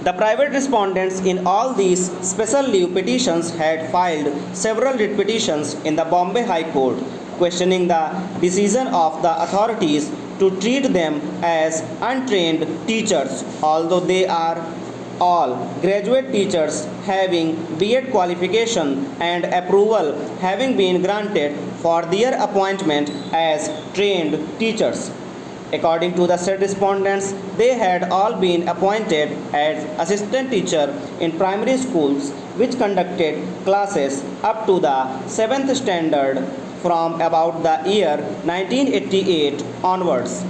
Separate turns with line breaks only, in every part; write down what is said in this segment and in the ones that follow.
The private respondents in all these special leave petitions had filed several writ petitions in the Bombay High Court, questioning the decision of the authorities to treat them as untrained teachers, although they are all graduate teachers having B.Ed qualification and approval having been granted for their appointment as trained teachers. According to the said respondents, they had all been appointed as assistant teacher in primary schools which conducted classes up to the 7th standard from about the year 1988 onwards.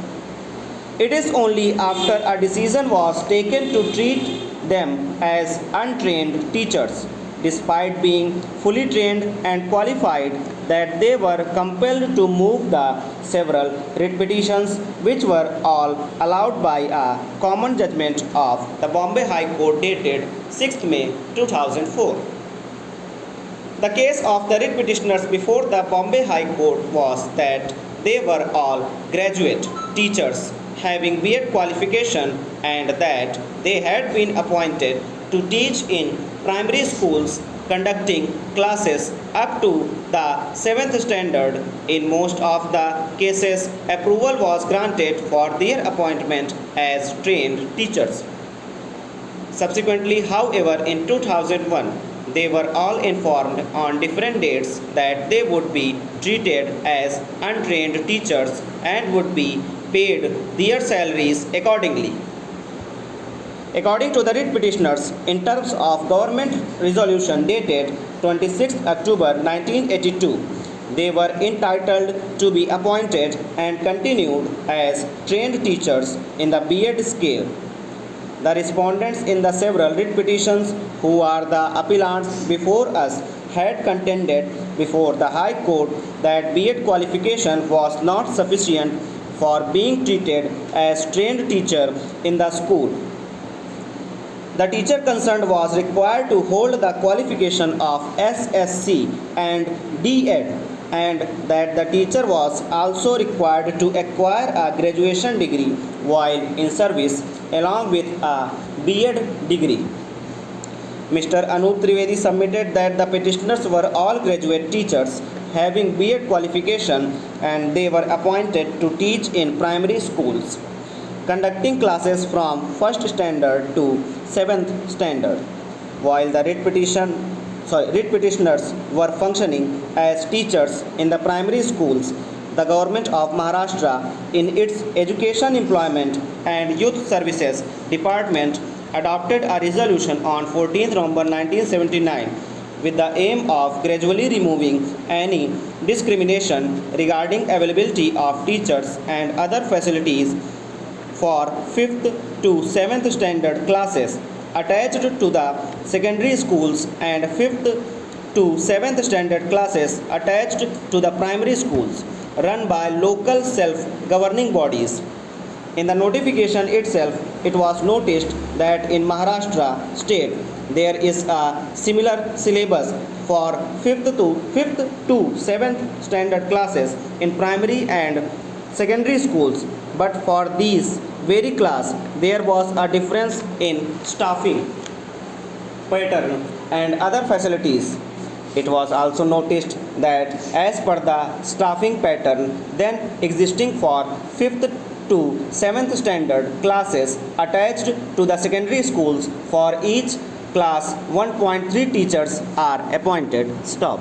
It is only after a decision was taken to treat them as untrained teachers, despite being fully trained and qualified, that they were compelled to move the several writ petitions, which were all allowed by a common judgment of the Bombay High Court dated 6th May 2004. The case of the writ petitioners before the Bombay High Court was that they were all graduate teachers having B.Ed qualification and that they had been appointed to teach in primary schools conducting classes up to the 7th standard. In most of the cases, approval was granted for their appointment as trained teachers. Subsequently, however, in 2001, they were all informed on different dates that they would be treated as untrained teachers and would be paid their salaries accordingly. According to the writ petitioners, in terms of government resolution dated 26 October 1982, they were entitled to be appointed and continued as trained teachers in the B.Ed scale. The respondents in the several writ petitions, who are the appellants before us, had contended before the High Court that B.Ed qualification was not sufficient for being treated as trained teacher in the school. The teacher concerned was required to hold the qualification of SSC and D.Ed, and that the teacher was also required to acquire a graduation degree while in service along with a B.Ed degree. Mr. Anup Trivedi submitted that the petitioners were all graduate teachers having B.Ed qualification and they were appointed to teach in primary schools, conducting classes from 1st standard to 7th standard, while the writ petitioners were functioning as teachers in the primary schools. The government of Maharashtra, in its Education, Employment and Youth Services Department, adopted a resolution on 14 November 1979 with the aim of gradually removing any discrimination regarding availability of teachers and other facilities for 5th to 7th standard classes attached to the secondary schools and 5th to 7th standard classes attached to the primary schools run by local self-governing bodies. In the notification itself, it was noticed that in Maharashtra state there is a similar syllabus for 5th to 7th standard classes in primary and secondary schools, but for these very class there was a difference in staffing pattern and other facilities. It was also noticed that as per the staffing pattern then existing for 5th to 7th standard classes attached to the secondary schools, for each class 1.3 teachers are appointed. Stop.